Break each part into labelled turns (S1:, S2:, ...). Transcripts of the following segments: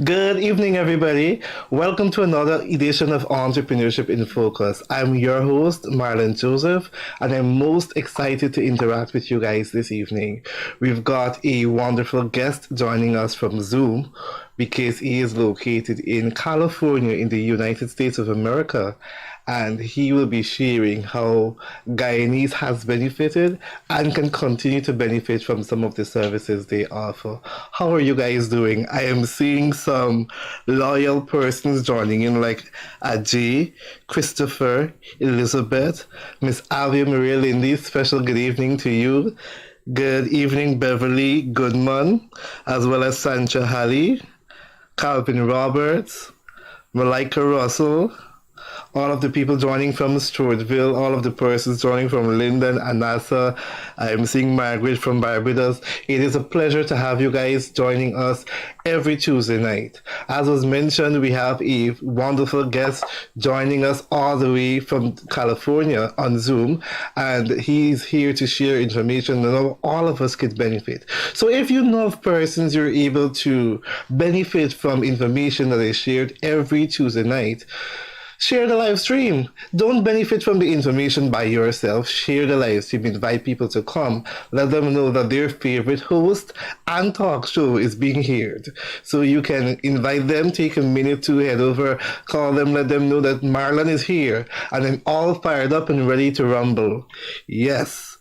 S1: Good evening, everybody. Welcome to another edition of Entrepreneurship in Focus. I'm your host, Marlon Joseph, and I'm most excited to interact with you guys this evening. We've got a wonderful guest joining us from Zoom because he is located in California in the United States of America, and he will be sharing how Guyanese has benefited and can continue to benefit from some of the services they offer. How are you guys doing? I am seeing some loyal persons joining in, like Ajay, Christopher, Elizabeth, Miss Avia Maria Lindy. Special good evening to you. Good evening, Beverly Goodman, as well as Sancha Halley, Calvin Roberts, Malika Russell, all of the people joining from Stewartville, all of the persons joining from Linden and Nassau. I'm seeing Margaret from Barbados. It is a pleasure to have you guys joining us every Tuesday night. As was mentioned, we have a wonderful guest joining us all the way from California on Zoom, and he's here to share information that all of us could benefit. So if you know of persons you're able to benefit from information that is shared every Tuesday night, share the live stream. Don't benefit from the information by yourself. Share the live stream. Invite people to come. Let them know that their favorite host and talk show is being heard. So you can invite them, take a minute to head over, call them, let them know that Marlon is here and I'm all fired up and ready to rumble. Yes.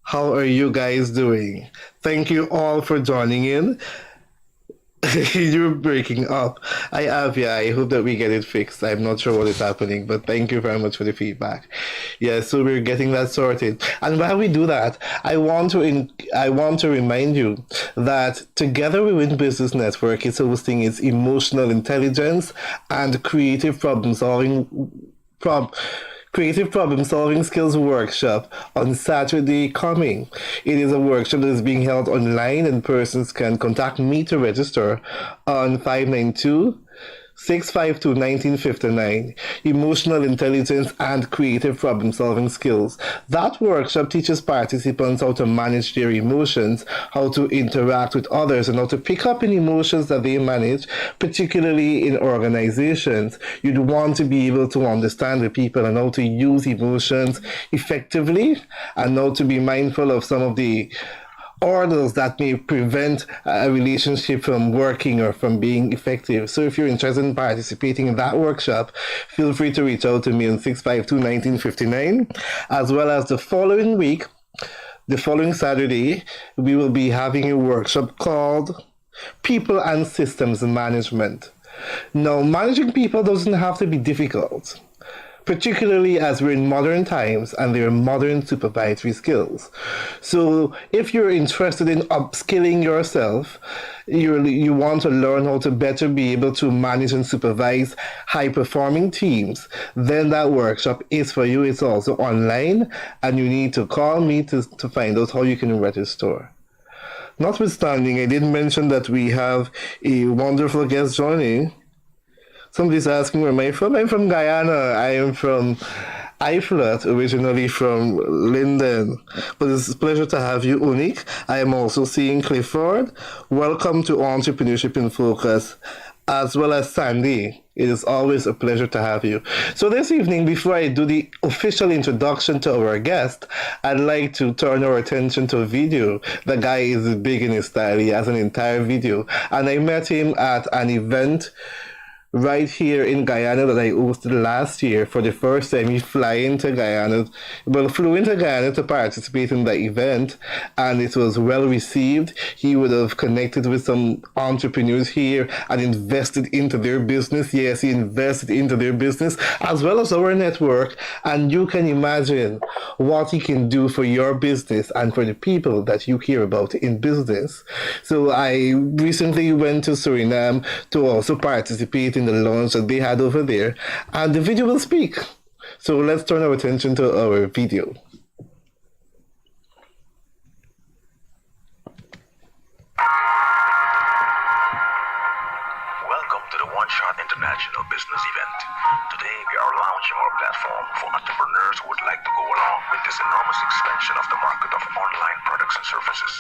S1: How are you guys doing? Thank you all for joining in. You're breaking up. I have, yeah. I hope that we get it fixed. I'm not sure what is happening, but thank you very much for the feedback. Yeah, so we're getting that sorted. And while we do that, I want to remind you that Together We Win Business Network is hosting its emotional intelligence and creative problem solving skills workshop on Saturday coming. It is a workshop that is being held online, and persons can contact me to register on 592 652 1959. Emotional intelligence and creative problem solving skills. That workshop teaches participants how to manage their emotions, how to interact with others, and how to pick up in emotions that they manage, particularly in organizations. You'd want to be able to understand the people and how to use emotions effectively, and how to be mindful of some of the orders that may prevent a relationship from working or from being effective. So if you're interested in participating in that workshop, feel free to reach out to me on 652 1959, as well as the following week, the following Saturday, we will be having a workshop called People and Systems Management. Now, managing people doesn't have to be difficult, particularly as we're in modern times and there are modern supervisory skills. So if you're interested in upskilling yourself, you want to learn how to better be able to manage and supervise high-performing teams, then that workshop is for you. It's also online, and you need to call me to find out how you can register. Notwithstanding, I did mention that we have a wonderful guest joining. Somebody's asking where am I from? I'm from Guyana. I am from Iflat, originally from Linden. But it's a pleasure to have you, Unique. I am also seeing Clifford. Welcome to Entrepreneurship in Focus, as well as Sandy. It is always a pleasure to have you. So this evening, before I do the official introduction to our guest, I'd like to turn our attention to a video. The guy is big in his style. He has an entire video. And I met him at an event right here in Guyana that I hosted last year for the first time. He flew into Guyana to participate in the event, and it was well received. He would have connected with some entrepreneurs here and invested into their business. Yes, he invested into their business as well as our network, and you can imagine what he can do for your business and for the people that you care about in business. So I recently went to Suriname to also participate in the launch that they had over there, and the video will speak. So let's turn our attention to our video.
S2: Welcome to the OneShot International Business Event. Today we are launching our platform for entrepreneurs who would like to go along with this enormous expansion of the market of online products and services.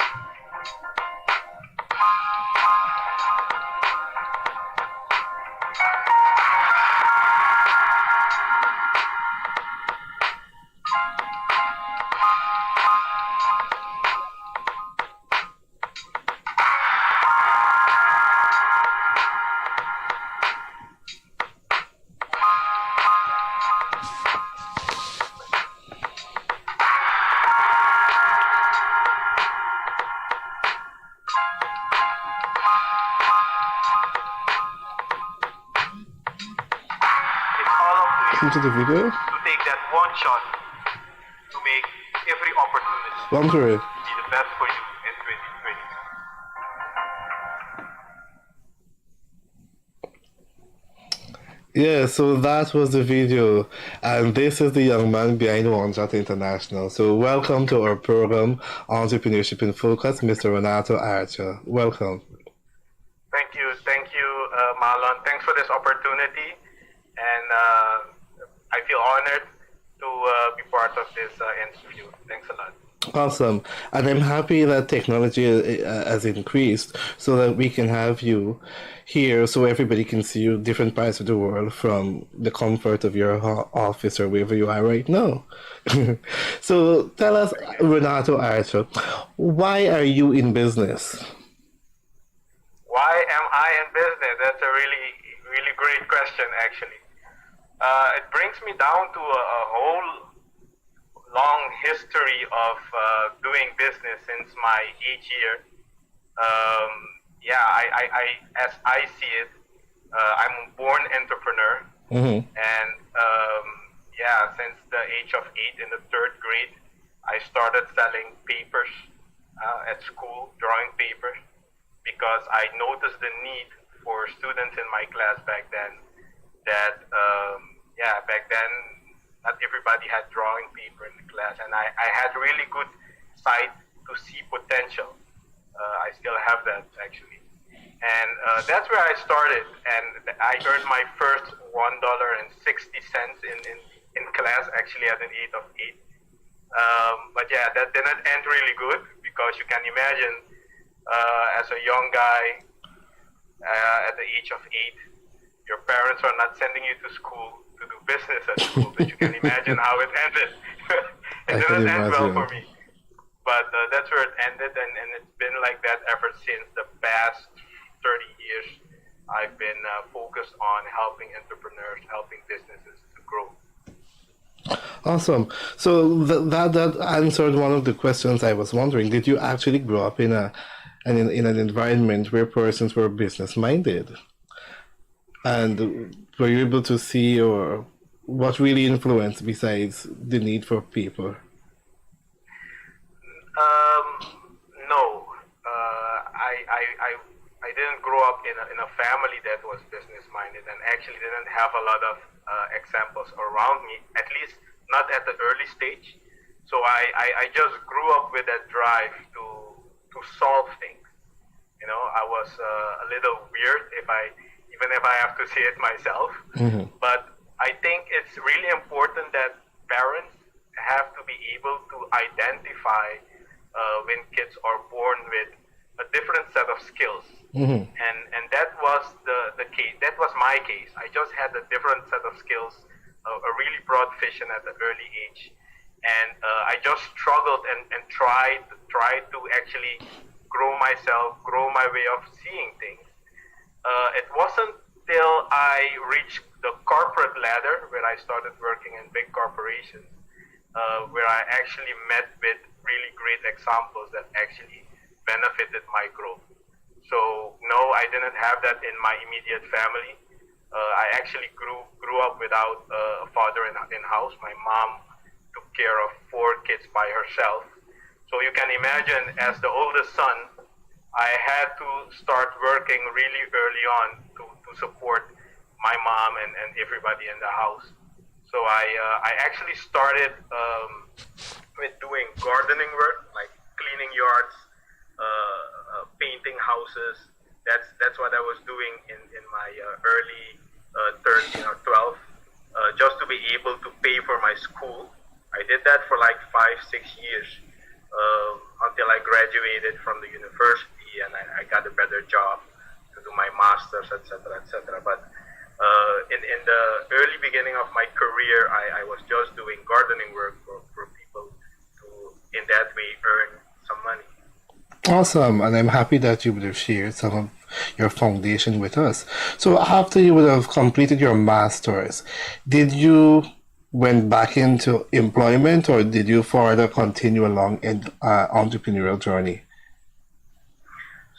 S1: listen to the video?
S3: to take that one shot to make every opportunity
S1: Run through it.
S3: be the best for you in 2020.
S1: Yeah, so that was the video, and this is the young man behind OneShot International. So welcome to our program, Entrepreneurship in Focus, Mr. Renato Archer. Welcome.
S3: Thank you, Marlon. Thanks for this opportunity, and I feel honored to be part of this interview. Thanks a lot.
S1: Awesome. And I'm happy that technology has increased so that we can have you here so everybody can see you different parts of the world from the comfort of your office or wherever you are right now. So tell us, Renato Archer, why are you in business?
S3: Why am I in business? That's a really great question, actually. It brings me down to a whole long history of doing business since my 8th year. As I see it, I'm a born entrepreneur, and since the age of 8 in the 3rd grade, I started selling papers at school, drawing papers, because I noticed the need for students in my class back then that back then not everybody had drawing paper in the class, and I had really good sight to see potential. I still have that, actually. And that's where I started, and I earned my first $1.60 in class, actually at an age of 8. But yeah, that didn't end really good, because you can imagine, as a young guy at the age of 8, your parents are not sending you to school to do business at school, but you can imagine how it ended. It didn't end well for me. But that's where it ended, and it's been like that ever since. The past 30 years, I've been focused on helping entrepreneurs, helping businesses to grow.
S1: Awesome. So that answered one of the questions I was wondering. Did you actually grow up in an environment where persons were business minded? And were you able to see or what really influenced besides the need for paper?
S3: No, I didn't grow up in a family that was business minded, and actually didn't have a lot of examples around me, at least not at the early stage. So I just grew up with that drive to solve things. You know, I was a little weird even if I have to say it myself. But I think it's really important that parents have to be able to identify when kids are born with a different set of skills. And that was the case. That was my case. I just had a different set of skills, a really broad vision at the early age. And I just struggled and tried to actually grow myself, grow my way of seeing things. It wasn't till I reached the corporate ladder where I started working in big corporations, where I actually met with really great examples that actually benefited my growth. So no, I didn't have that in my immediate family. I actually grew up without a father in house. My mom took care of 4 kids by herself. So you can imagine, as the oldest son, I had to start working really early on to support my mom and everybody in the house. So I actually started with doing gardening work, like cleaning yards, painting houses. That's what I was doing in my early 13 or 12, just to be able to pay for my school. I did that for like 5-6 years until I graduated from the university and I got a better job to do my master's, etc., etc. But in the early beginning of my career, I was just doing gardening work for people to, in that way, earn some money.
S1: Awesome, and I'm happy that you would have shared some of your foundation with us. So after you would have completed your master's, did you went back into employment or did you further continue along in entrepreneurial journey?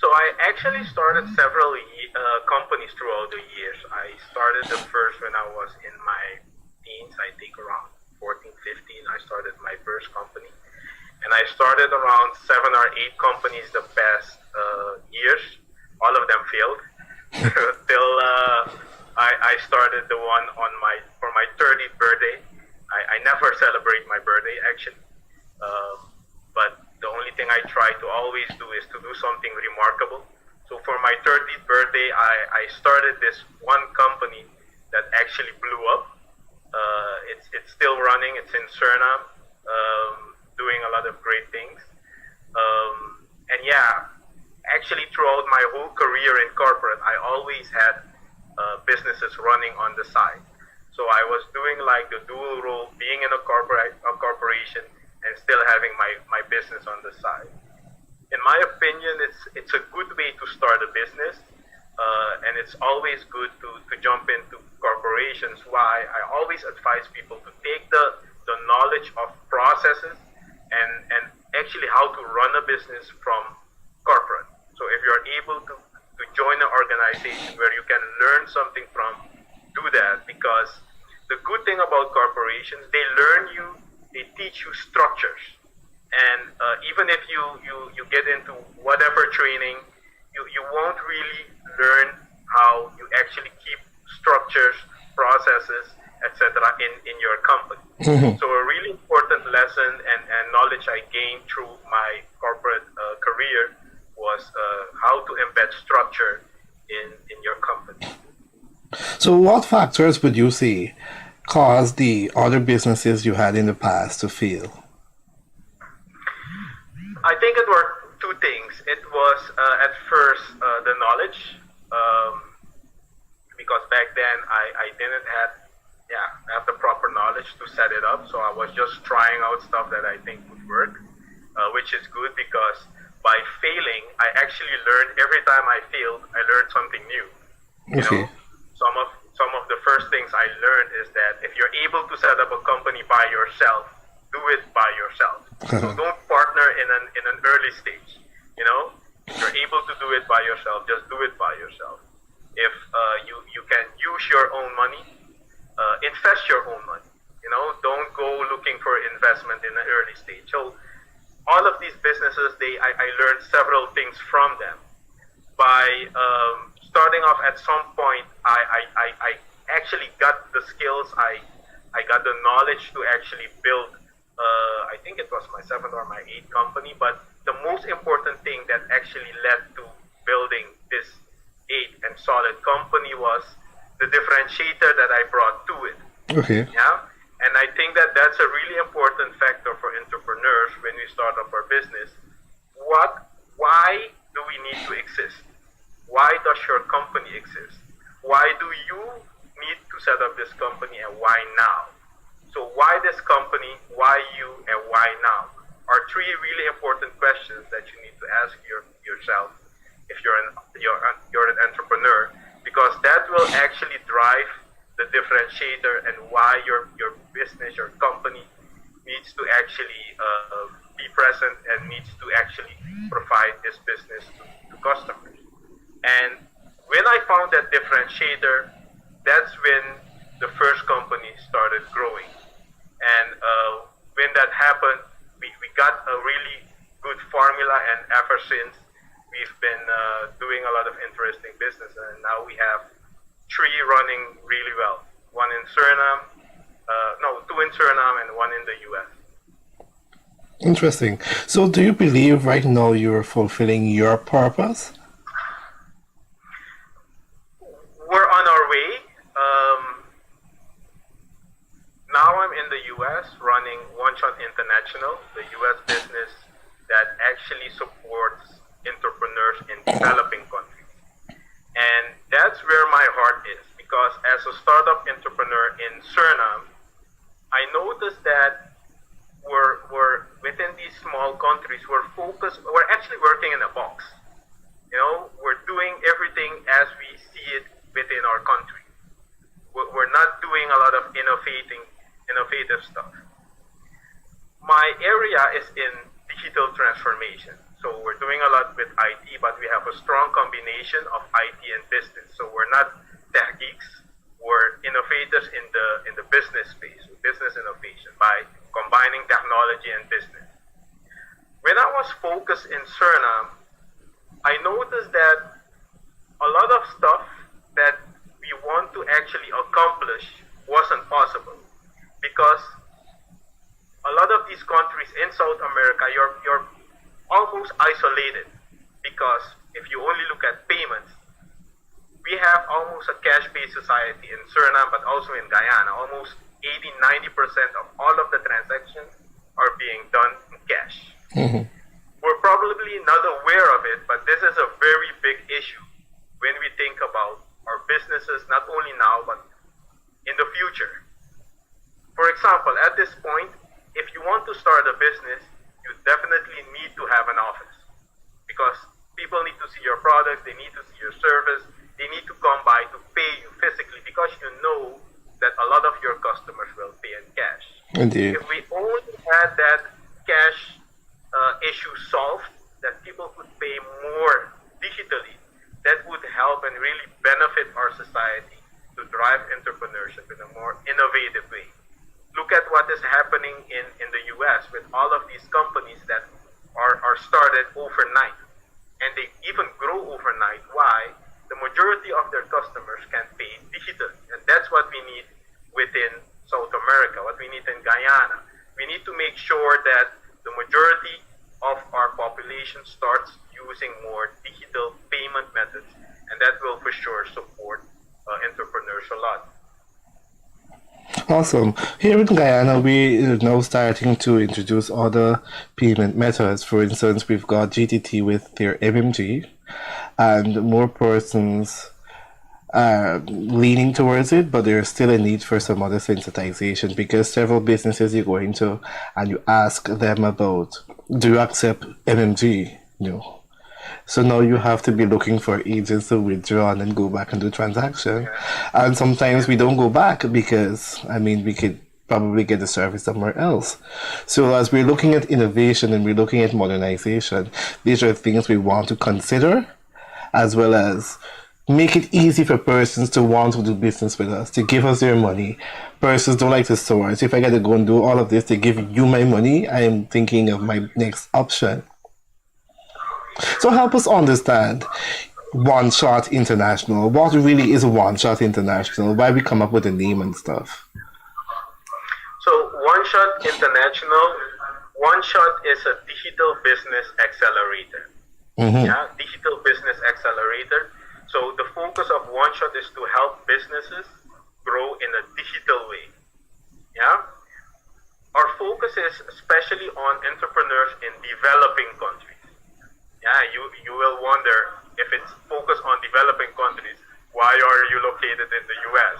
S3: So I actually started several companies throughout the years. I started the first when I was in my teens, I think around 14, 15, I started my first company. And I started around 7 or 8 companies the past years. All of them failed. Till I started the one for my 30th birthday. I never celebrate my birthday actually. But the only thing I try to always do is to do something remarkable. So for my 30th birthday, I started this one company that actually blew up. It's still running. It's in Suriname, doing a lot of great things. And yeah, actually throughout my whole career in corporate, I always had businesses running on the side. So I was doing like the dual role, being in a corporation and still having my business on the side. In my opinion, it's a good way to start a business, and it's always good to jump into corporations. Why? I always advise people to take the knowledge of processes and actually how to run a business from corporate. So if you're able to join an organization where you can learn something from, do that, because the good thing about corporations, they teach you structures. And even if you get into whatever training, you won't really learn how you actually keep structures, processes, etc. in your company.
S1: Mm-hmm.
S3: So a really important lesson and knowledge I gained through my corporate career was how to embed structure in your company.
S1: So, what factors would you say caused the other businesses you had in the past to fail?
S3: I think it were two things. It was at first the knowledge, because back then I didn't have the proper knowledge to set it up. So I was just trying out stuff that I think would work, which is good because by failing, I actually learned every time I failed. I learned something new. You
S1: Okay.
S3: know, some of the first things I learned is that if you're able to set up a company by yourself, do it by yourself. So don't partner in an early stage. You know, if you're able to do it by yourself, just do it by yourself. If you can use your own money, invest your own money. You know, don't go looking for investment in an early stage. So all of these businesses, I learned several things from them. By starting off at some point, I actually got the skills, I got the knowledge to actually build, I think it was my 7th or my 8th company, but the most important thing that actually led to building this 8th and solid company was the differentiator that I brought to it.
S1: Okay.
S3: Yeah, and I think that that's a really important factor for entrepreneurs when we start up our business. Why do we need to exist? Why does your company exist? Why do you need to set up this company, and why now? So why this company, why you, and why now are 3 really important questions that you need to ask yourself if you're an entrepreneur, because that will actually drive the differentiator and why your business, your company needs to actually be present and needs to actually provide this business to customers. And when I found that differentiator, that's when the first company started growing. And when that happened, we got a really good formula, and ever since we've been doing a lot of interesting business, and now we have 3 running really well. 1 in Suriname, 2 in Suriname and 1 in the US.
S1: Interesting. So, do you believe right now you're fulfilling your purpose?
S3: We're on our way. Now I'm in the US running OneShot International, the US business that actually supports entrepreneurs in developing countries. And that's where my heart is, because as a startup entrepreneur in Suriname, I noticed that we're within these small countries, we're actually working in a box. You know, we're doing everything as we see it within our country. We're not doing a lot of innovative stuff. My area is in digital transformation. So we're doing a lot with IT, but we have a strong combination of IT and business. So we're not tech geeks, were innovators in the business space, business innovation, by combining technology and business. When I was focused in Suriname, I noticed that a lot of stuff that we want to actually accomplish wasn't possible because a lot of these countries in South America, you're almost isolated because if you only look at payments, we have almost a cash-based society in Suriname, but also in Guyana. Almost 80-90% of all of the transactions are being done in cash.
S1: Mm-hmm.
S3: We're probably not aware of it, but this is a very big issue when we think about our businesses, not only now, but in the future. For example, at this point, if you want to start a business, you definitely need to have an office because people need to see your products, they need to see your service, they need to come by to pay you physically because you know that a lot of your customers will pay in cash.
S1: Indeed.
S3: If we only had that cash issue solved, that people could pay more digitally, that would help and really benefit our society to drive entrepreneurship in a more innovative way. Look at what is happening in the US with all of these companies that are started overnight. And they even grow overnight. Why? The majority of their customers can pay digitally. And that's what we need within South America, what we need in Guyana. We need to make sure that the majority of our population starts using more digital payment methods. And that will for sure support entrepreneurs a lot.
S1: Awesome. Here in Guyana, we are now starting to introduce other payment methods. For instance, we've got GTT with their MMG, and more persons are leaning towards it, but there's still a need for some other sensitization because several businesses you go into and you ask them about, do you accept MMG? No. So now you have to be looking for agents to withdraw and then go back and do transaction. And sometimes we don't go back because, we could probably get the service somewhere else. So as we're looking at innovation and we're looking at modernization, these are things we want to consider as well as make it easy for persons to want to do business with us, to give us their money. Persons don't like to source. If I got to go and do all of this to give you my money, I am thinking of my next option. So help us understand OneShot International. What really is OneShot International? Why we come up with the name and stuff?
S3: So OneShot International, OneShot is a digital business accelerator.
S1: Mm-hmm.
S3: Yeah, digital business accelerator. So the focus of OneShot is to help businesses grow in a digital way. Yeah. Our focus is especially on entrepreneurs in developing countries. Yeah, you will wonder if it's focused on developing countries, why are you located in the US?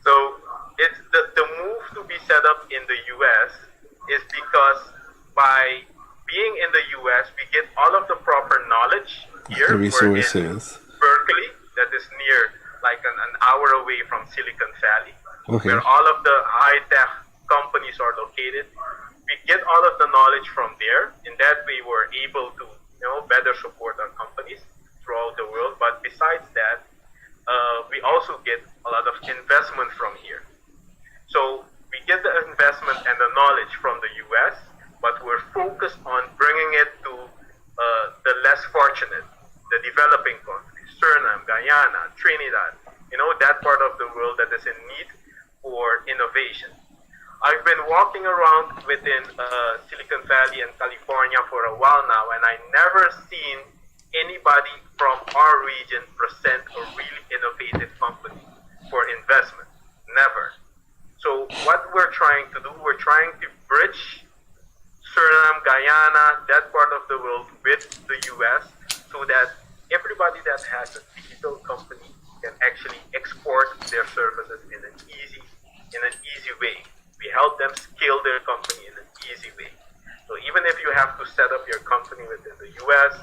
S3: So it's the move to be set up in the US is because by being in the US, we get all of the proper knowledge here.
S1: The resources.
S3: We're in Berkeley, that is near like an hour away from Silicon Valley,
S1: okay,
S3: where all of the high-tech companies are located. We get all of the knowledge from there. In that way, we're able to better support our companies throughout the world. But besides that, we also get a lot of investment from here. So we get the investment and the knowledge from the US, but we're focused on bringing it to the less fortunate, the developing countries, Suriname, Guyana, Trinidad, that part of the world that is in need for innovation. I've been walking around within Silicon Valley and California for a while now, and I never seen anybody from our region present a really innovative company for investment. Never. So what we're trying to do, we're trying to bridge Suriname, Guyana, that part of the world with the US so that everybody that has a digital company can actually export their services in an easy way. We help them scale their company in an easy way. So even if you have to set up your company within the US,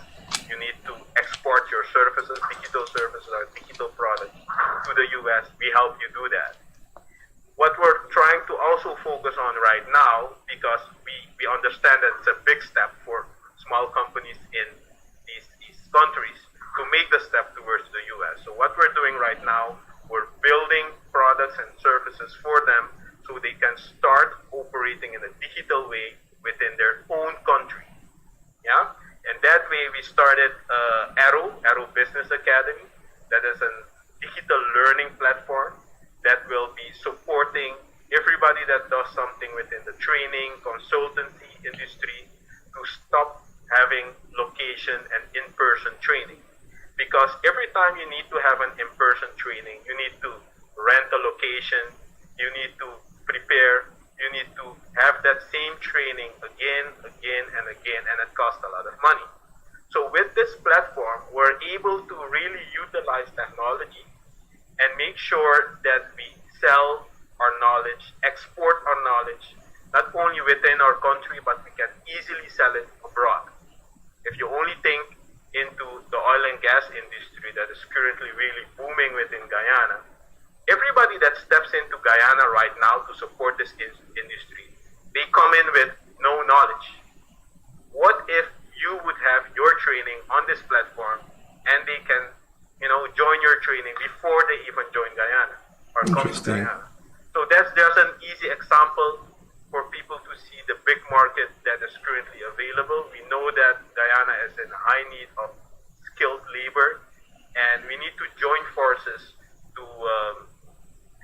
S3: you need to export your services, digital services or digital products to the US. We help you do that. What we're trying to also focus on right now, because we understand that it's a big step for small companies in these countries to make the step towards the US. So what we're doing right now. We're building products and services for them so they can start operating in a digital way within their own country. Yeah, and that way we started Arrow Business Academy. That is a digital learning platform that will be supporting everybody that does something within the training consultancy industry to stop having location and in-person training. Because every time you need to have an in-person training, you need to rent a location, you need to prepare, you need to have that same training again, and again, and it costs a lot of money. So with this platform, we're able to really utilize technology and make sure that we sell our knowledge, export our knowledge, not only within our country, but we can easily sell it abroad. If you only think into the oil and gas industry that is currently really booming within Guyana, everybody that steps into Guyana right now to support this industry, they come in with no knowledge. What if you would have your training on this platform and they can, join your training before they even join Guyana or come to Guyana? So that's just an easy example for people to see the big market that is currently available. We know that Guyana is in high need of skilled labor, and we need to join forces to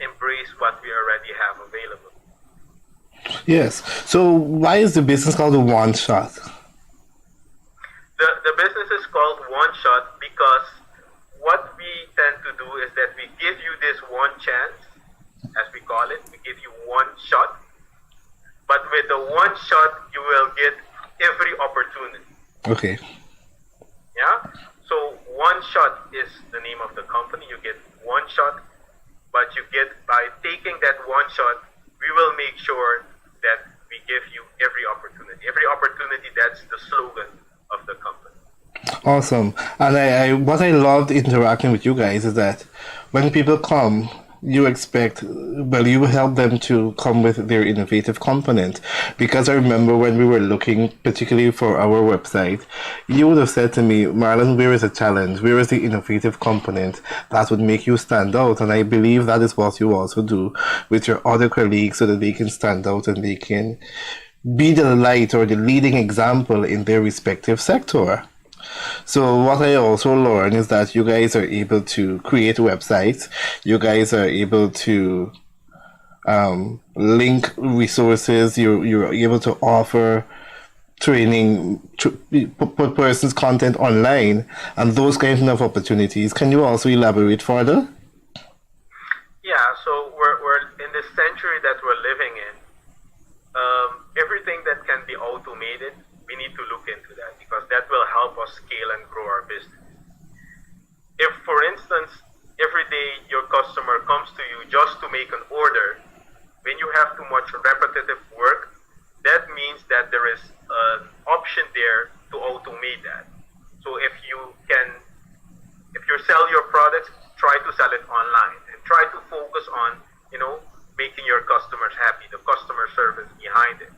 S3: embrace what we already have available.
S1: Yes. So why is the business called OneShot?
S3: The business is called OneShot because what we tend to do is that we give you this one chance, as we call it. We give you one shot. But with the one shot, you will get every opportunity.
S1: Okay.
S3: Yeah? So one shot is the name of the company. You get one shot, but you get, by taking that one shot, we will make sure that we give you every opportunity. Every opportunity, that's the slogan of the company.
S1: Awesome. And I what I loved interacting with you guys is that when people come, you help them to come with their innovative component. Because I remember when we were looking particularly for our website, you would have said to me, Marlon, where is the challenge? Where is the innovative component that would make you stand out? And I believe that is what you also do with your other colleagues so that they can stand out and they can be the light or the leading example in their respective sector. So what I also learned is that you guys are able to create websites. You guys are able to link resources. You're able to offer training, put persons' content online, and those kinds of opportunities. Can you also elaborate further?
S3: Yeah, so we're in this century that we're living in. Everything that can be automated, we need to look into that because that will help us scale and grow our business. If, for instance, every day your customer comes to you just to make an order, when you have too much repetitive work, that means that there is an option there to automate that. So if you sell your products, try to sell it online and try to focus on, making your customers happy, the customer service behind it.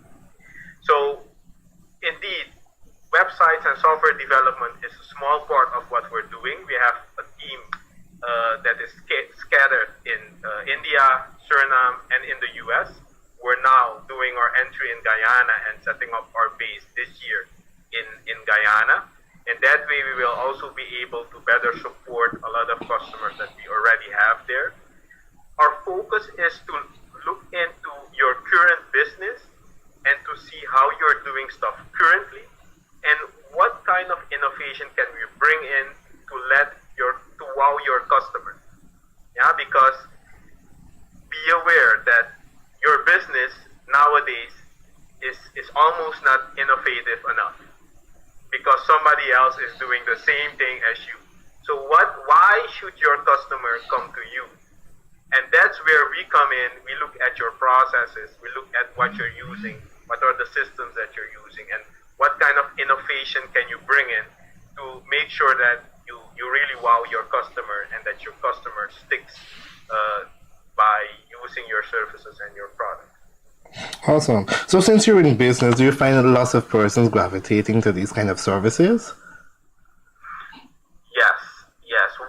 S3: So indeed, websites and software development is a small part of what we're doing. We have a team that is scattered in India, Suriname, and in the US. We're now doing our entry in Guyana and setting up our base this year in Guyana. And that way we will also be able to better support a lot of customers that we already have there. Our focus is to look into your current business and to see how you're doing stuff currently and what kind of innovation can we bring in to wow your customers. Yeah, because be aware that your business nowadays is almost not innovative enough because somebody else is doing the same thing as you. So why should your customer come to you? And that's where we come in. We look at your processes, we look at what you're using, what are the systems that you're using, and what kind of innovation can you bring in to make sure that you really wow your customer and that your customer sticks by using your services and your products.
S1: Awesome. So since you're in business, do you find lots of persons gravitating to these kind of services?
S3: Yes.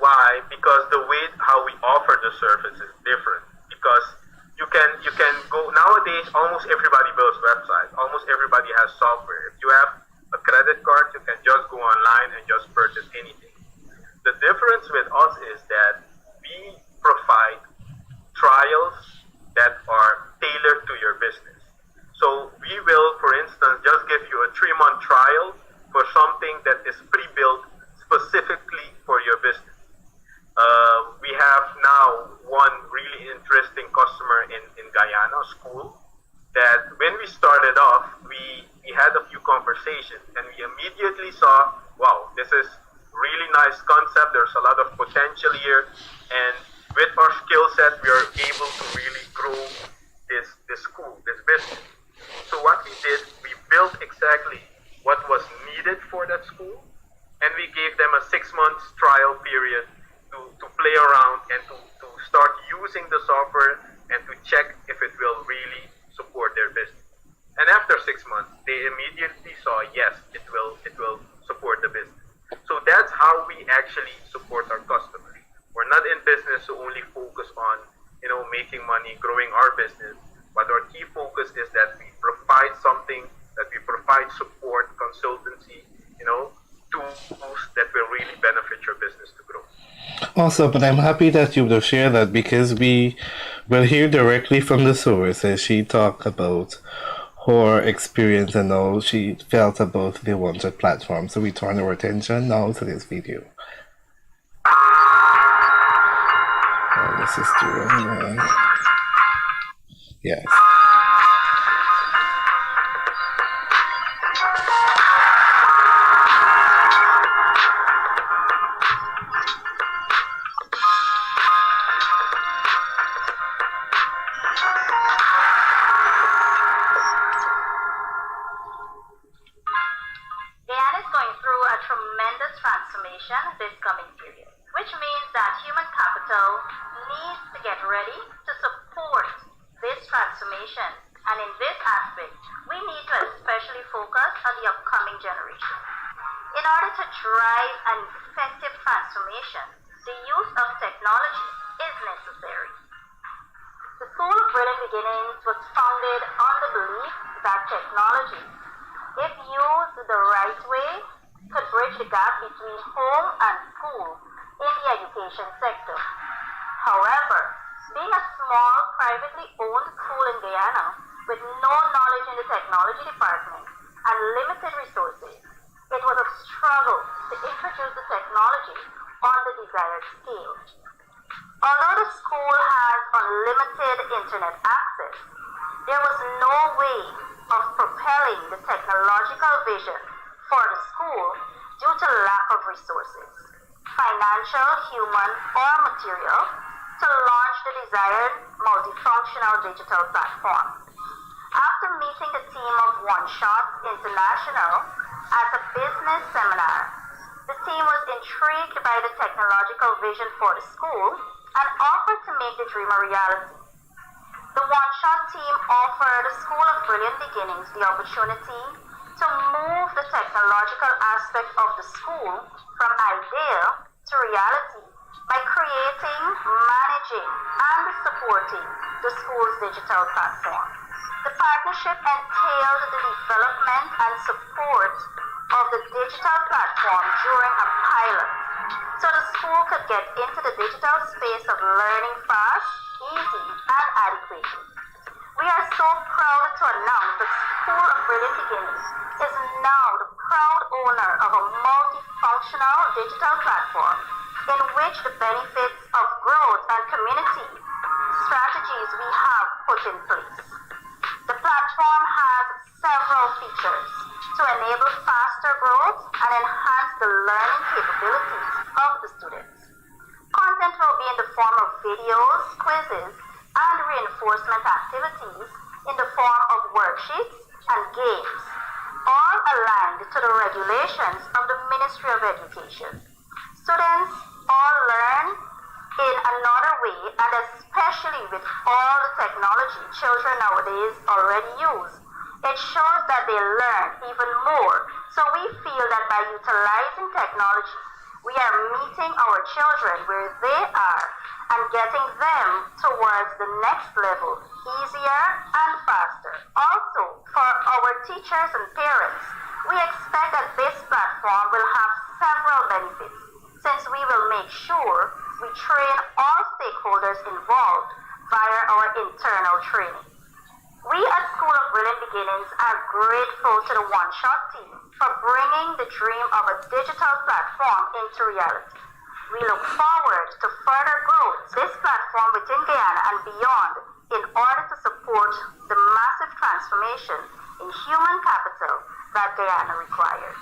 S3: Why? because the way how we offer the service is different. Because you can go nowadays. Almost everybody builds websites. Almost everybody has software. If you have a credit card, you can just go online and just purchase anything. The difference with us is that we provide trials that are tailored to your business. So we will, for instance, just give you a 3-month trial for something that is pre-built specifically for your business. We have now one really interesting customer in Guyana school that when we started off, we had a few conversations and we immediately saw, wow, this is really nice concept. There's a lot of potential here. And with our skill set, we are able to really grow this school, this business. So what we did, we built exactly what was needed for that school, and we gave them a 6-month trial period to play around and to start using the software and to check if it will really support their business. And after 6 months, they immediately saw, yes, it will support the business. So that's how we actually support our customers. We're not in business to only focus on, making money, growing our business, but our key focus is that we provide something, that we provide support, consultancy, tools that will really benefit your business to grow.
S1: Awesome, and I'm happy that you will share that because we will hear directly from the source as she talked about her experience and how she felt about the OneShot platform. So we turn our attention now to this video. Oh, this is doing yes.
S4: This coming period, which means that human capital needs to get ready to support this transformation. And in this aspect, we need to especially focus on the upcoming generation. In order to drive an effective transformation, the use of technology is necessary. The School of Brilliant Beginnings was founded on the belief that technology, if used the right way, could bridge the gap between home and school in the education sector. However, being a small, privately owned school in Guyana with no knowledge in the technology department and limited resources, it was a struggle to introduce the technology on the desired scale. Although the school has unlimited internet access, there was no way of propelling the technological vision for the school due to lack of resources, financial, human, or material, to launch the desired multifunctional digital platform. After meeting the team of OneShot International at a business seminar, the team was intrigued by the technological vision for the school and offered to make the dream a reality. The OneShot team offered the School of Brilliant Beginnings the opportunity to move the technological aspect of the school from idea to reality by creating, managing, and supporting the school's digital platform. The partnership entailed the development and support of the digital platform during a pilot, so the school could get into the digital space of learning fast, easy, and adequately. We are so proud to announce that School of Brilliant Beginnings is now the proud owner of a multifunctional digital platform in which the benefits of growth and community strategies we have put in place. The platform has several features to enable faster growth and enhance the learning capabilities of the students. Content will be in the form of videos, quizzes, and reinforcement activities in the form of worksheets and games, all aligned to the regulations of the Ministry of Education. Students all learn in another way, and especially with all the technology children nowadays already use, it shows that they learn even more. So we feel that by utilizing technology, We are meeting our children where they are and getting them towards the next level easier and faster. Also, for our teachers and parents, we expect that this platform will have several benefits since we will make sure we train all stakeholders involved via our internal training. We at School of Brilliant Beginnings are grateful to the OneShot team for bringing the dream of a digital platform into reality. We look forward to further growth this platform within Guyana and beyond in order to support the massive transformation in human capital that Guyana requires.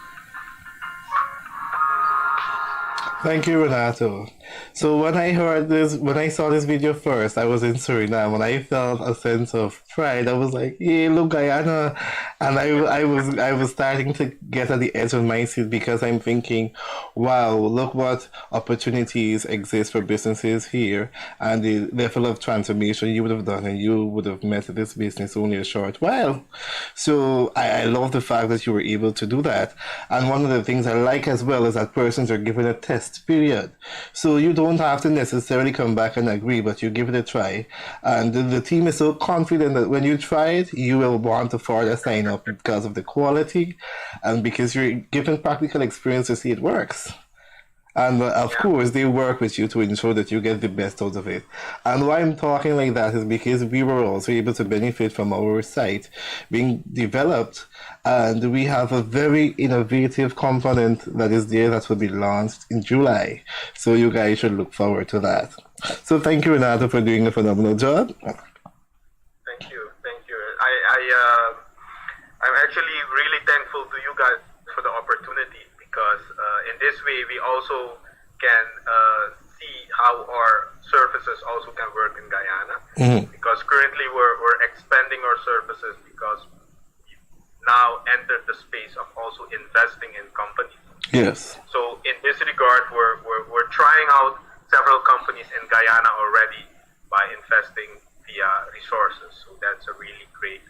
S1: Thank you, Renato. So when I saw this video first, I was in Suriname and I felt a sense of pride. I was like, "Yeah, look, Guyana," and I was starting to get at the edge of my seat because I'm thinking, "Wow, look what opportunities exist for businesses here, and the level of transformation you would have done, and you would have met this business only a short while." So I love the fact that you were able to do that. And one of the things I like as well is that persons are given a test period. So you don't have to necessarily come back and agree, but you give it a try. And the team is so confident that when you try it, you will want to further sign up because of the quality and because you're given practical experience to see it works. And of course, they work with you to ensure that you get the best out of it. And why I'm talking like that is because we were also able to benefit from our site being developed. And we have a very innovative component that is there that will be launched in July. So you guys should look forward to that. So thank you, Renato, for doing a phenomenal job.
S3: Thank you, thank you. I'm actually really thankful to you guys for the opportunity because in this way we also can see how our services also can work in Guyana. Because currently we're expanding our services because we've now entered the space of also investing in companies.
S1: Yes.
S3: So in this regard, we're trying out several companies in Guyana already by investing via resources. So that's a really great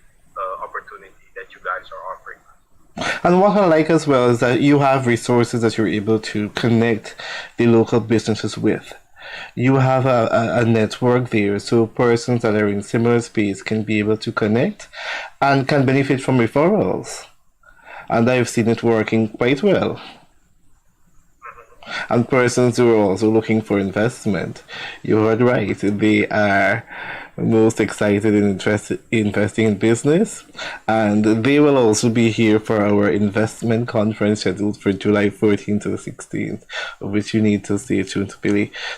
S3: opportunity that you guys are offering.
S1: And what I like as well is that you have resources that you're able to connect the local businesses with. You have a network there, so persons that are in similar space can be able to connect and can benefit from referrals. And I've seen it working quite well. And persons who are also looking for investment, you heard right, they are most excited and interested investing in business, and they will also be here for our investment conference scheduled for July 14th to the 16th, which you need to stay tuned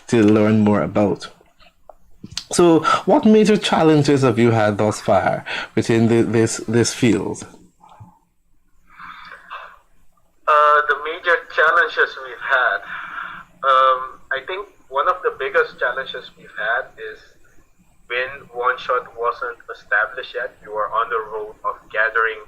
S1: to learn more about. So, what major challenges have you had thus far within this field?
S3: The major challenges we've had, I think one of the biggest challenges we've had is when OneShot wasn't established yet, we were on the road of gathering,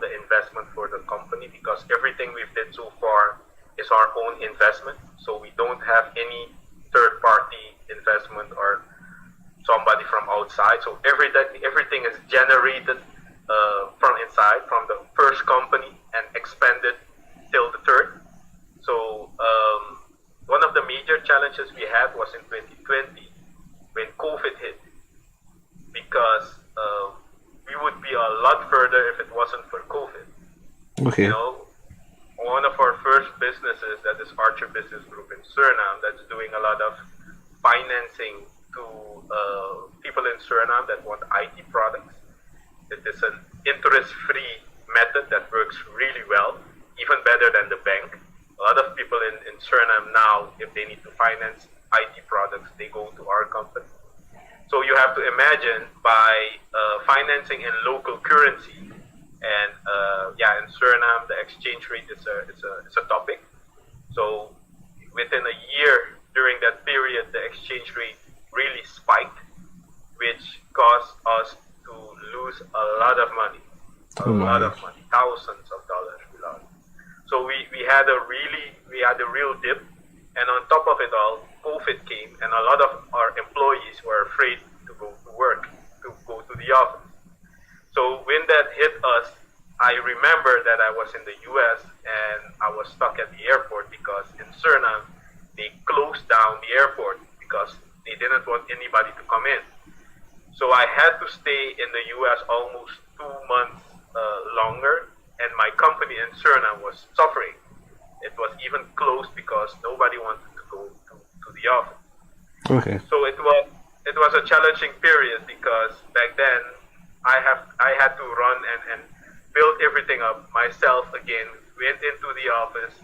S3: the investment for the company because everything we've did so far is our own investment. So we don't have any third-party investment or somebody from outside. So everything is generated from inside, from the first company and expanded till the third. So one of the major challenges we had was in 2020 when COVID hit, because we would be a lot further if it wasn't for COVID.
S1: Okay.
S3: One of our first businesses, that is Archer Business Group in Suriname, that's doing a lot of financing to people in Suriname that want IT products. It is an interest-free method that works really well, even better than the bank. A lot of people in Suriname now, if they need to finance IT products, they go to our company. So you have to imagine by financing in local currency, and in Suriname the exchange rate is a topic. So within a year, during that period, the exchange rate really spiked, which caused us to lose a lot of money, thousands of dollars we lost. So we had a real dip, and on top of it all, COVID came, and a lot of our employees were afraid to go to work, to go to the office. So when that hit us, I remember that I was in the US and I was stuck at the airport because in Suriname they closed down the airport because they didn't want anybody to come in. So I had to stay in the U.S. almost 2 months longer, and my company in Suriname was suffering. It was even closed because nobody wanted to go to the office.
S1: Okay.
S3: So it was a challenging period because back then I had to run and build everything up myself again. Went into the office,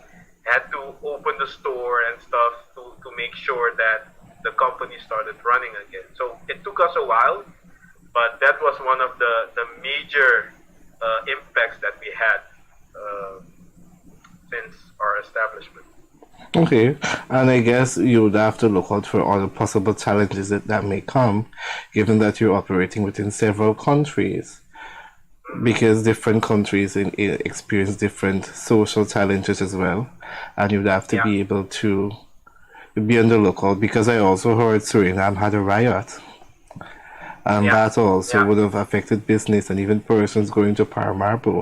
S3: had to open the store and stuff to make sure that the company started running again. So it took us a while, but that was one of the major impacts that we had since our establishment.
S1: Okay, and I guess you would have to look out for all the possible challenges that may come, given that you're operating within several countries, because different countries experience different social challenges as well, and you'd have to
S3: Yeah.
S1: be able to be on the lookout, because I also heard Suriname had a riot, and
S3: Yeah.
S1: that also
S3: Yeah.
S1: would have affected business and even persons going to Paramaribo.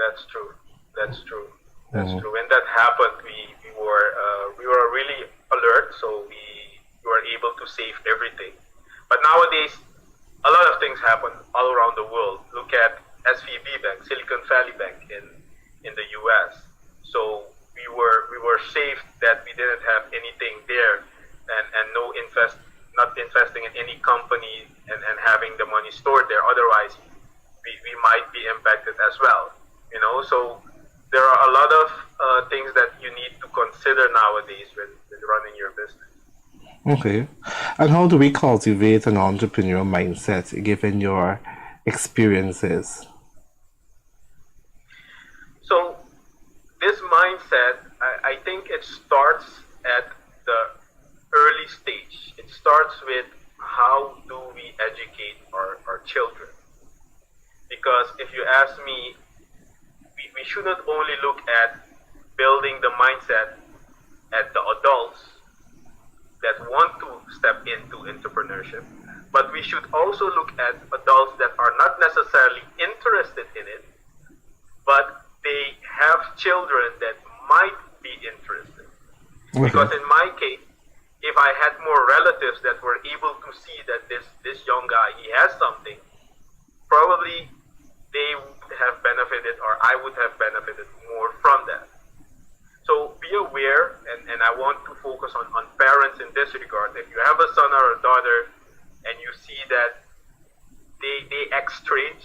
S3: That's true. That's true. That's true. When that happened, we were really alert, so we were able to save everything. But nowadays, a lot of things happen all around the world. Look at SVB Bank, Silicon Valley Bank in the U.S. So we were safe that we didn't have anything there, and not investing in any company and having the money stored there. Otherwise, we might be impacted as well. So there are a lot of things that you need to consider nowadays when running your business.
S1: Okay. And how do we cultivate an entrepreneurial mindset given your experiences?
S3: So this mindset, I think it starts at the early stage. It starts with how do we educate our children? Because if you ask me, we shouldn't only look at building the mindset at the adults that want to step into entrepreneurship, but we should also look at adults that are not necessarily interested in it, but they have children that might be interested. Because in my case, if I had more relatives that were able to see that this young guy, he has something, probably they would have benefited, or I would have benefited more from that. So be aware, and I want to focus on parents in this regard. If you have a son or a daughter and you see that they act strange,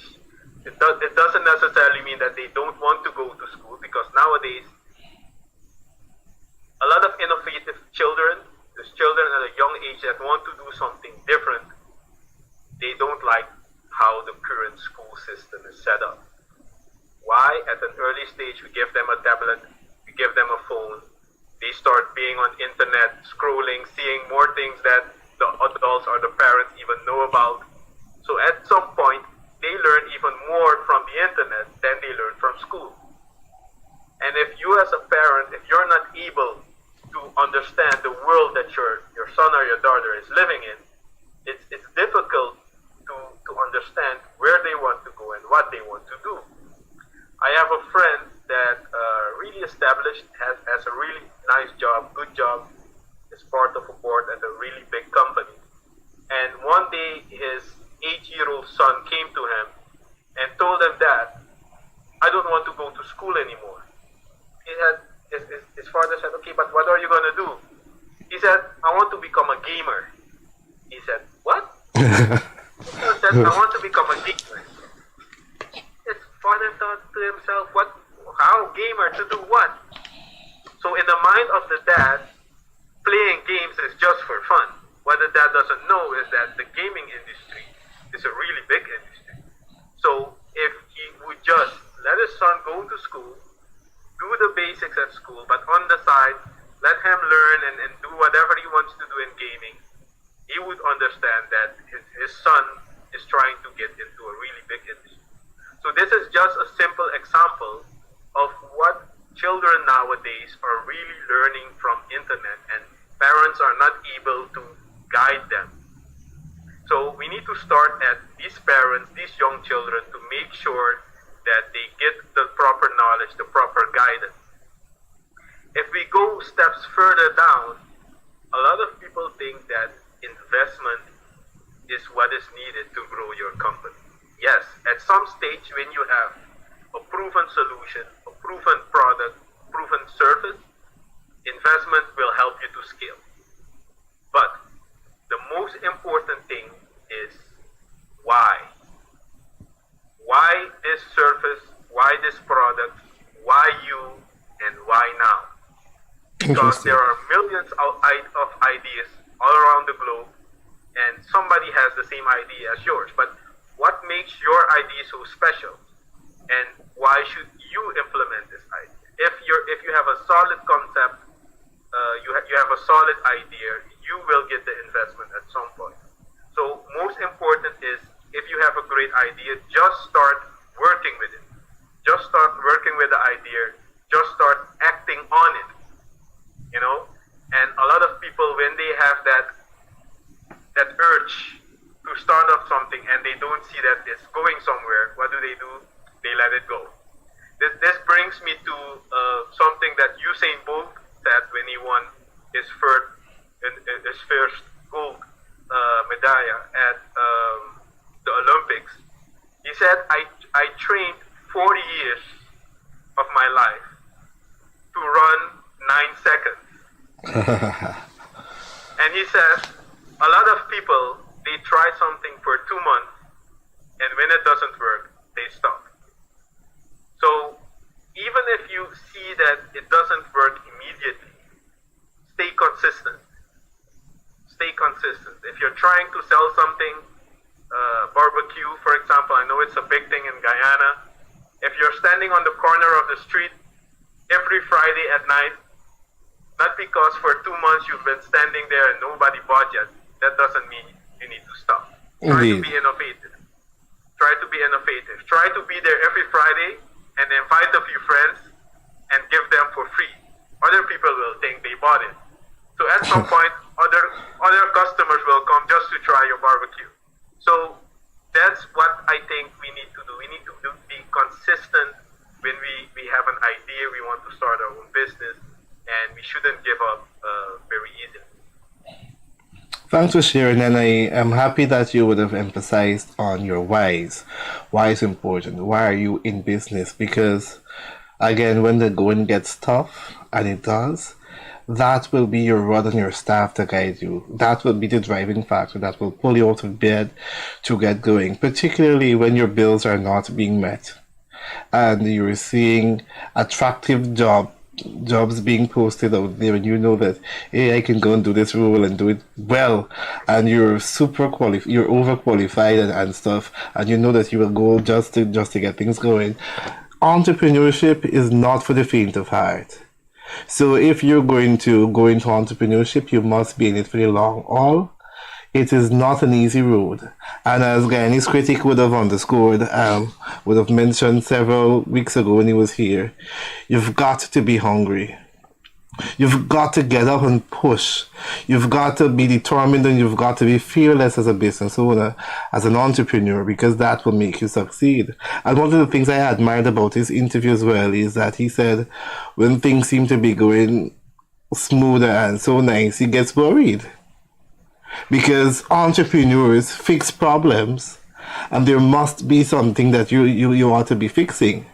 S3: it doesn't necessarily mean that they don't want to go to school, because nowadays a lot of innovative children, there's children at a young age that want to do something different. They don't like how the current school system is set up. Why? At an early stage, we give them a tablet, we give them a phone, they start being on internet, scrolling, seeing more things that the adults or the parents even know about. So at some point, they learn even more from the internet than they learn from school. And if you as a parent, if you're not able to understand the world that your son or your daughter is living in, it's difficult to understand where they want to go and what they want to do. I have a friend that really established, has a really nice job, good job, is part of a board at a really big company. And one day his 8-year-old son came to him and told him that, I don't want to go to school anymore. His father said, okay, but what are you going to do? He said, I want to become a gamer. He said, what? He said, I want to become a gamer. His father thought to himself, what? How gamer? To do what? So in the mind of the dad, playing games is just for fun. What the dad doesn't know is that the gaming industry is a really big industry. So if he would just let his son go to school, do the basics at school, but on the side, let him learn and do whatever he wants to do in gaming, he would understand that his son is trying to get into a really big industry. So this is just a simple example of what children nowadays are really learning from internet, and parents are not able to guide them. So we need to start at these parents, these young children, to make sure that they get the proper knowledge, the proper guidance. If we go steps further down, a lot of people think that investment is what is needed to grow your company. Yes, at some stage when you have a proven solution, a proven product, proven service, investment will help you to scale. But the most important thing is why. Why this service, why this product, why you, and why now? Because there are millions of ideas all around the globe, and somebody has the same idea as yours. But what makes your idea so special, and why should you implement this idea? If you have a solid concept, you have a solid idea, you will get the investment at some point. So most important is, if you have a great idea, just start working with it. Just start working with the idea. Just start acting on it. And a lot of people, when they have that urge to start up something and they don't see that it's going somewhere, what do? They let it go. This brings me to something that Usain Bolt said when he won his first gold medal at the Olympics. He said, I trained 40 years of my life to run 9 seconds. And he says, a lot of people, they try something for 2 months, and when it doesn't work, they stop. So even if you see that it doesn't work immediately, stay consistent. Stay consistent. If you're trying to sell something, barbecue, for example, I know it's a big thing in Guyana. If you're standing on the corner of the street every Friday at night, not because for 2 months you've been standing there and nobody bought yet, that doesn't mean you need to stop. Try to be innovative. Try to be innovative. Try to be there every Friday and invite a few friends and give them for free. Other people will think they bought it. So at some point, other customers will come just to try your barbecue. So that's what I think we need to do. We need to be consistent when we have an idea, we want to start our own business, and we shouldn't give up very easily.
S1: Thanks for sharing, and I am happy that you would have emphasized on your whys. Why is important? Why are you in business? Because, again, when the going gets tough, and it does, that will be your rod and your staff to guide you. That will be the driving factor that will pull you out of bed to get going, particularly when your bills are not being met and you're seeing attractive jobs being posted out there, and you know that, hey, I can go and do this role and do it well, and you're you're overqualified and stuff, and you know that you will go just to get things going. Entrepreneurship is not for the faint of heart. So if you're going to go into entrepreneurship, you must be in it for the long haul. It is not an easy road. And as Guyanese critic would have underscored, would have mentioned several weeks ago when he was here, you've got to be hungry. You've got to get up and push. You've got to be determined, and you've got to be fearless as a business owner, as an entrepreneur, because that will make you succeed. And one of the things I admired about his interview as well is that he said when things seem to be going smoother and so nice, he gets worried. Because entrepreneurs fix problems, and there must be something that you ought to be fixing.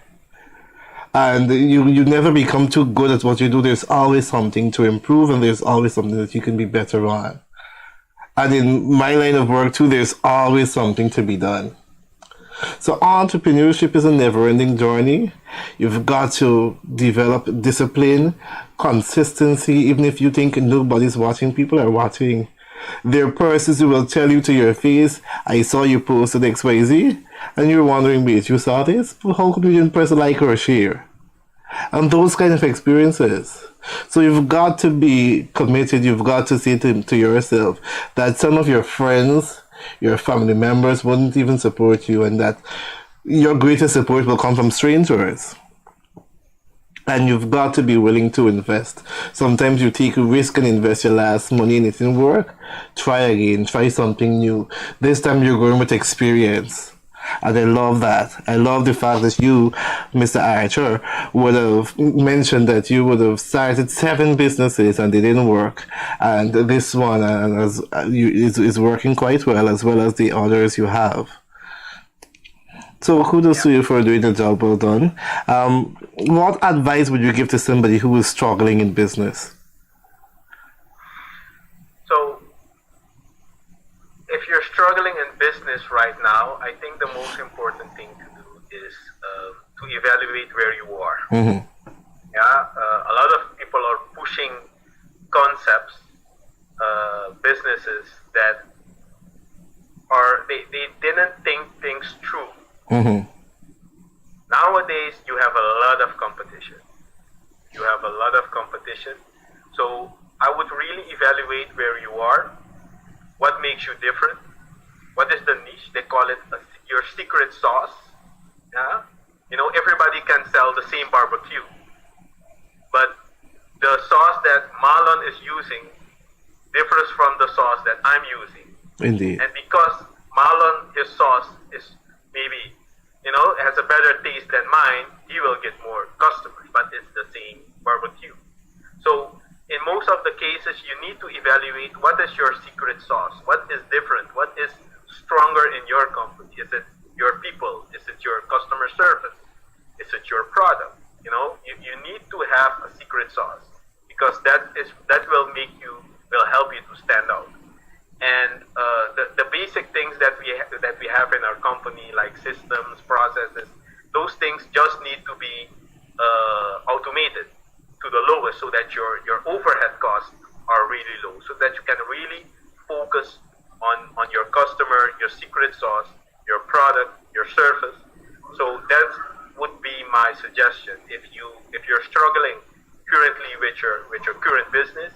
S1: And you never become too good at what you do. There's always something to improve, and there's always something that you can be better on. And in my line of work too, there's always something to be done. So entrepreneurship is a never-ending journey. You've got to develop discipline, consistency, even if you think nobody's watching, people are watching. There are persons who will tell you to your face, I saw you posted XYZ, and you're wondering, wait, you saw this? How could you didn't press a like or a share? And those kind of experiences. So you've got to be committed. You've got to say to yourself that some of your friends, your family members wouldn't even support you, and that your greatest support will come from strangers. And you've got to be willing to invest. Sometimes you take a risk and invest your last money and it didn't work. Try again. Try something new. This time you're going with experience. And I love that. I love the fact that you, Mr. Archer, would have mentioned that you would have started 7 businesses and they didn't work. And this one is working quite well as the others you have. So kudos to you for doing the job well done. What advice would you give to somebody who is struggling in business?
S3: So, if you're struggling in business right now, I think the most important thing to do is to evaluate where you are.
S1: Mm-hmm.
S3: A lot of people are pushing concepts, businesses that they didn't think things through.
S1: Mm-hmm.
S3: Nowadays, you have a lot of competition. So I would really evaluate where you are, what makes you different, what is the niche. They call it your secret sauce. Yeah? Everybody can sell the same barbecue, but the sauce that Marlon is using differs from the sauce that I'm using.
S1: Indeed.
S3: And because Marlon, his sauce is maybe, has a better taste than mine, he will get more customers, but it's the same barbecue. So in most of the cases, you need to evaluate what is your secret sauce, what is different, what is stronger in your company. Is it your people? Is it your customer service? Is it your product? You need to have a secret sauce because that will help you to stand out. And the basic things that we have in our company, like systems, processes, those things just need to be automated to the lowest, so that your overhead costs are really low, so that you can really focus on your customer, your secret sauce, your product, your service. So that would be my suggestion. If you're struggling currently with your current business,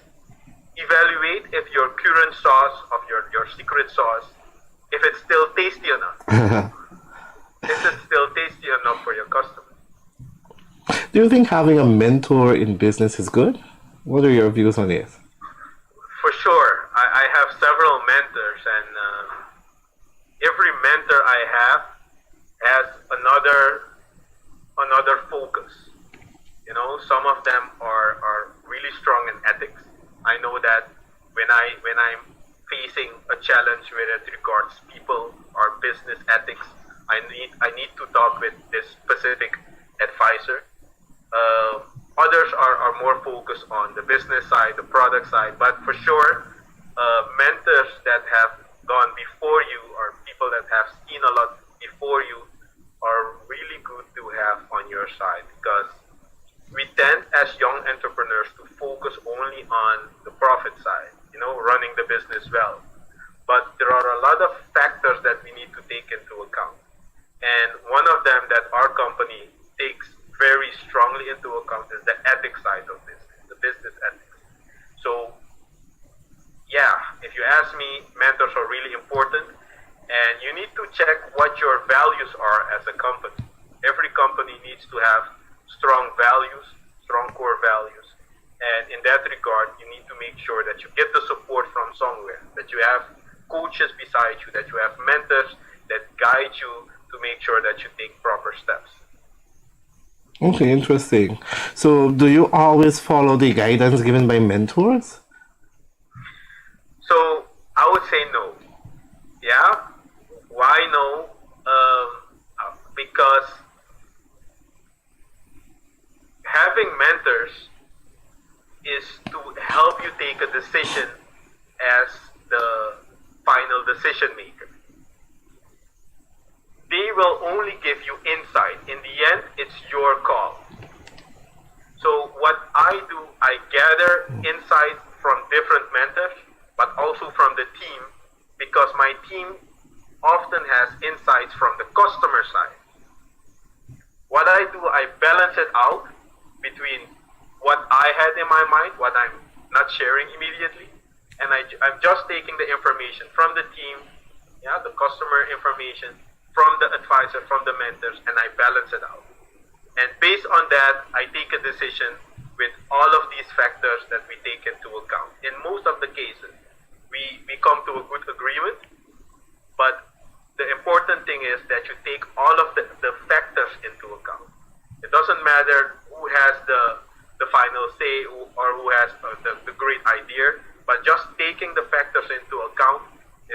S3: evaluate if your current sauce of your secret sauce, if it's still tasty enough. Is it still tasty enough for your customers?
S1: Do you think having a mentor in business is good? What are your views on this?
S3: For sure. I have several mentors, and every mentor I have has another focus. Some of them are really strong in ethics. I know that when I'm facing a challenge where it regards people or business ethics, I need to talk with this specific advisor. Others are more focused on the business side, the product side, but for sure, mentors that have gone before you or people that have seen a lot before you are really good to have on your side, because we tend as young entrepreneurs to focus only on the profit side, running the business well. But there are a lot of factors that we need to take into account. And one of them that our company takes very strongly into account is the ethics side of business, the business ethics. So, if you ask me, mentors are really important, and you need to check what your values are as a company. Every company needs to have strong values, strong core values, and in that regard, you need to make sure that you get the support from somewhere, that you have coaches beside you, that you have mentors that guide you to make sure that you take proper steps.
S1: Okay, interesting. So, do you always follow the guidance given by mentors?
S3: So, I would say no. Yeah? Why no? Because having mentors is to help you take a decision as the final decision maker. They will only give you insight. In the end, it's your call. So what I do, I gather insight from different mentors, but also from the team, because my team often has insights from the customer side. What I do, I balance it out between what I had in my mind, what I'm not sharing immediately, and I'm just taking the information from the team, the customer information, from the advisor, from the mentors, and I balance it out. And based on that, I take a decision with all of these factors that we take into account. In most of the cases, we come to a good agreement, but the important thing is that you But just taking the factors into account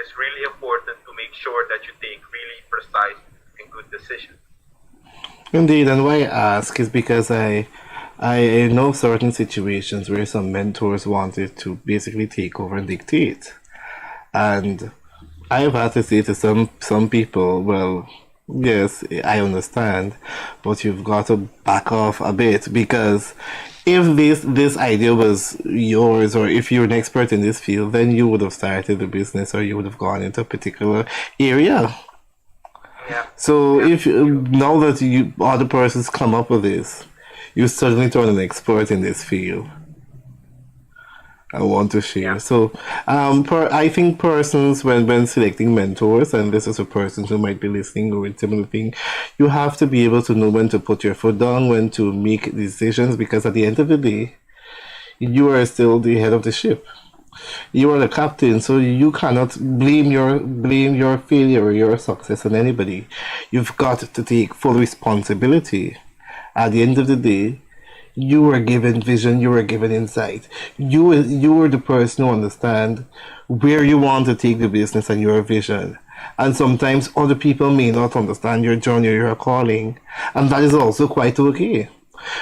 S3: is really important to make sure that you take really precise and good decisions.
S1: Indeed, and why I ask is because I know certain situations where some mentors wanted to basically take over and dictate. And I've had to say to some people, well, yes, I understand, but you've got to back off a bit because if this idea was yours, or if you're an expert in this field, then you would have started the business, or you would have gone into a particular area.
S3: Yeah.
S1: So
S3: Yeah.
S1: if now that you other persons come up with this, you suddenly turn an expert in this field. I want to share.
S3: Yeah.
S1: So, I think persons when selecting mentors, and this is a person who might be listening or intimidating, you have to be able to know when to put your foot down, when to make decisions, because at the end of the day, you are still the head of the ship. You are the captain, so you cannot blame your failure or your success on anybody. You've got to take full responsibility. At the end of the day, you were given vision, you were given insight. You were the person who understand where you want to take the business and your vision. And sometimes other people may not understand your journey or your calling. And that is also quite okay.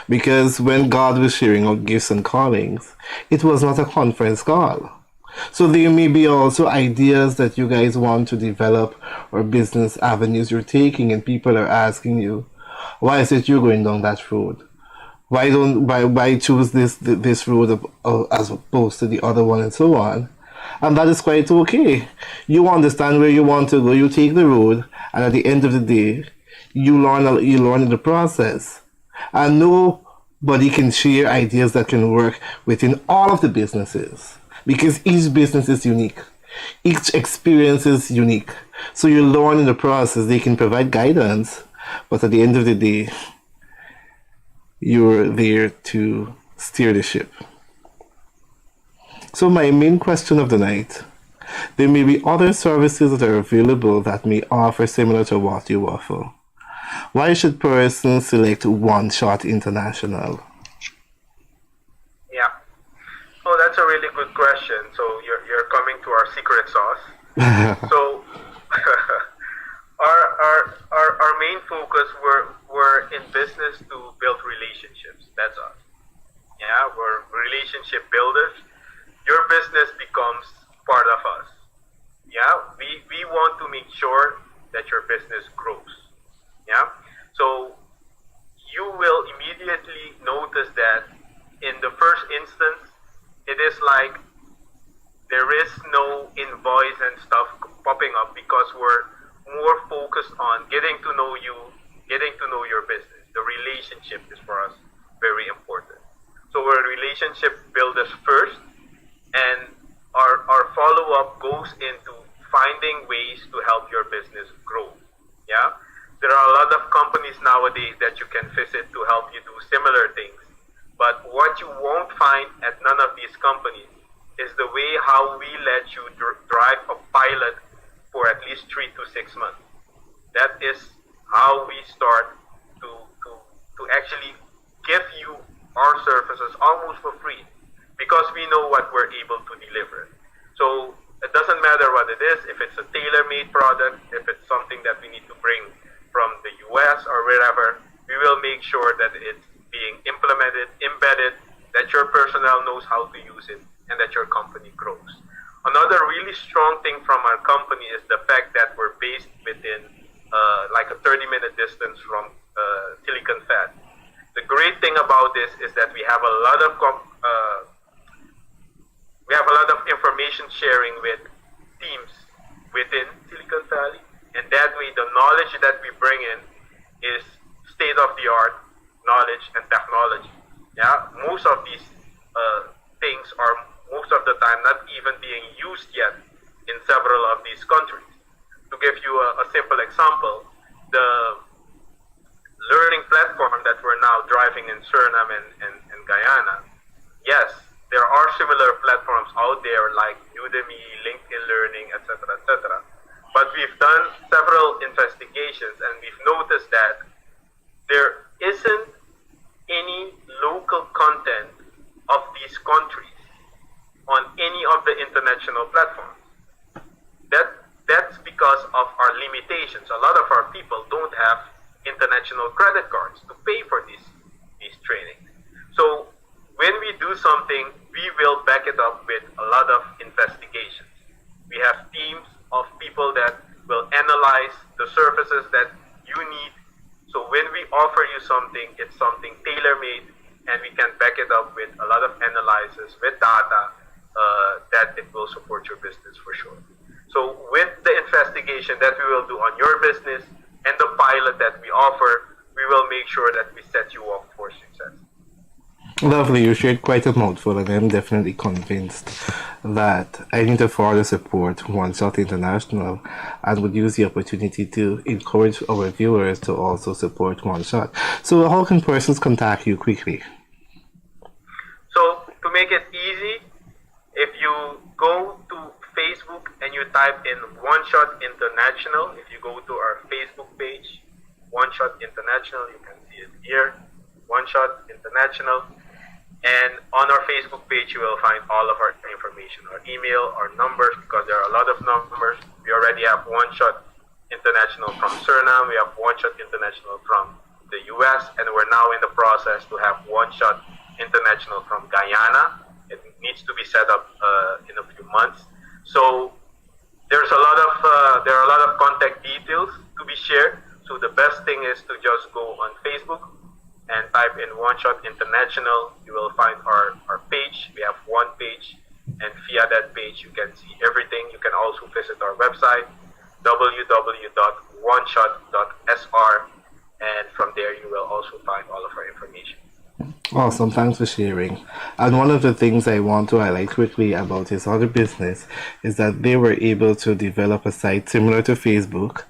S1: Because when God was sharing out gifts and callings, it was not a conference call. So there may be also ideas that you guys want to develop or business avenues you're taking, and people are asking you, why is it you're going down that road? Why choose this road as opposed to the other one, and so on? And that is quite okay. You understand where you want to go, you take the road, and at the end of the day, you learn in the process. And nobody can share ideas that can work within all of the businesses because each business is unique. Each experience is unique. So you learn in the process. They can provide guidance, but at the end of the day, you're there to steer the ship. So my main question of the night, there may be other services that are available that may offer similar to what you offer. Why should persons select OneShot International?
S3: Yeah. Oh, that's a really good question. So you're coming to our secret sauce. So our main focus, we're in business to build relationships. That's us. Yeah, we're relationship builders. Your business becomes part of us. Yeah, we want to make sure that your business grows. Yeah, so you will immediately notice that in the first instance, it is like there is no invoice and stuff popping up because we're more focused on getting to know you, getting to know your business. The relationship is for us very important. So we're relationship builders first, and our follow-up goes into finding ways to help your business grow. Yeah, there are a lot of companies nowadays that you can visit to help you do similar things. But what you won't find at none of these companies is the way how we let you drive a pilot for at least 3 to 6 months. That is how we start to actually give you our services almost for free because we know what we're able to deliver. So it doesn't matter what it is, if it's a tailor-made product, if it's something that we need to bring from the US or wherever, we will make sure that it's being implemented, embedded, that your personnel knows how to use it, and that your company grows. Another really strong thing from our company is the fact that we're based within like a 30-minute distance from Silicon Valley. The great thing about this is that we have a lot of information sharing with teams within Silicon Valley, and that way the knowledge that we bring in is state-of-the-art knowledge and technology. Yeah, most of these things are most of the time not even being used yet in several of these countries. To give you a simple example, the learning platform that we're now driving in Suriname and Guyana, yes, there are similar platforms out there like Udemy, LinkedIn Learning, etc., etc. But we've done several investigations and we've noticed that there isn't any local content of these countries on any of the international platforms. That's because of our limitations. A lot of our people don't have international credit cards to pay for these trainings. So when we do something, we will back it up with a lot of investigations. We have teams of people that will analyze the services that you need. So when we offer you something, it's something tailor-made, and we can back it up with a lot of analysis, with data, that it will support your business for sure. So with the investigation that we will do on your business and the pilot that we offer, we will make sure that we set you up for success.
S1: Lovely, you shared quite a mouthful, and I'm definitely convinced that I need to further support OneShot International and would use the opportunity to encourage our viewers to also support OneShot. So, how can persons contact you quickly?
S3: So, to make it easy, if you go to Facebook and you type in OneShot International, if you go to our Facebook page, OneShot International, you can see it here, OneShot International. And on our Facebook page, you will find all of our information, our email, our numbers, because there are a lot of numbers. We already have OneShot International from Suriname, we have OneShot International from the US, and we're now in the process to have OneShot International from Guyana. It needs to be set up in a few months. So there are a lot of contact details to be shared. So the best thing is to just go on Facebook and type in OneShot International. You will find our page. We have one page, and via that page you can see everything. You can also visit our website, www.oneshot.sr, and from there you will also find all of our information.
S1: Awesome, thanks for sharing. And one of the things I want to highlight quickly about his other business is that they were able to develop a site similar to Facebook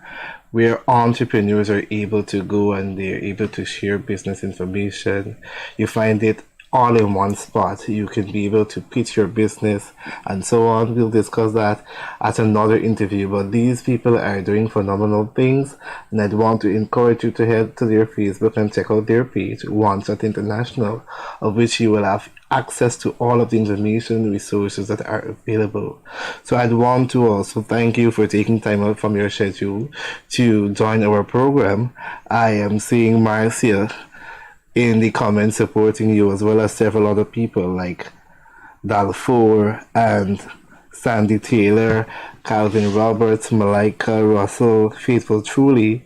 S1: where entrepreneurs are able to go and they're able to share business information. You find it all in one spot. You can be able to pitch your business and so on. We'll discuss that at another interview, but these people are doing phenomenal things, and I'd want to encourage you to head to their Facebook and check out their page, OneShot International, of which you will have access to all of the information resources that are available. So I'd want to also thank you for taking time out from your schedule to join our program. I am seeing Marcia in the comments supporting you, as well as several other people like Dalfour and Sandy Taylor, Calvin Roberts, Malika Russell, Faithful Truly.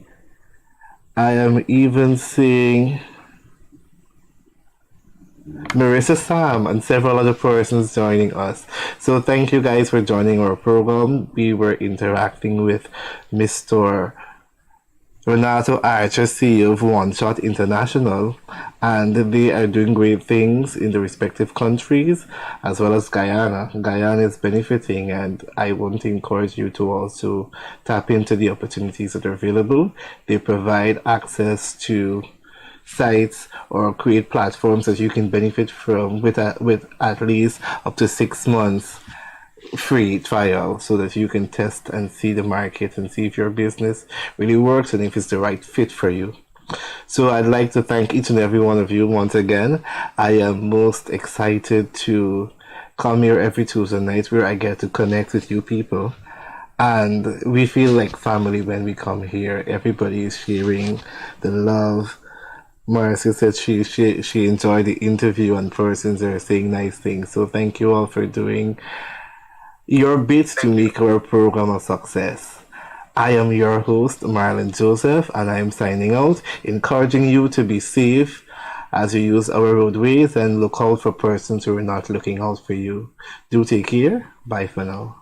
S1: I am even seeing Marissa Sam and several other persons joining us. So thank you guys for joining our program. We were interacting with Mr. Renato Archer, CEO of OneShot International, and they are doing great things in the respective countries, as well as Guyana. Guyana is benefiting, and I want to encourage you to also tap into the opportunities that are available. They provide access to sites or create platforms that you can benefit from with at least up to 6 months free trial, so that you can test and see the market and see if your business really works and if it's the right fit for you. So I'd like to thank each and every one of you once again. I am most excited to come here every Tuesday night where I get to connect with you people, and we feel like family when we come here. Everybody is sharing the love. Marcia said she enjoyed the interview and persons are saying nice things. So thank you all for doing your bit to make our program a success. I am your host, Marlon Joseph, and I am signing out, encouraging you to be safe as you use our roadways and look out for persons who are not looking out for you. Do take care. Bye for now.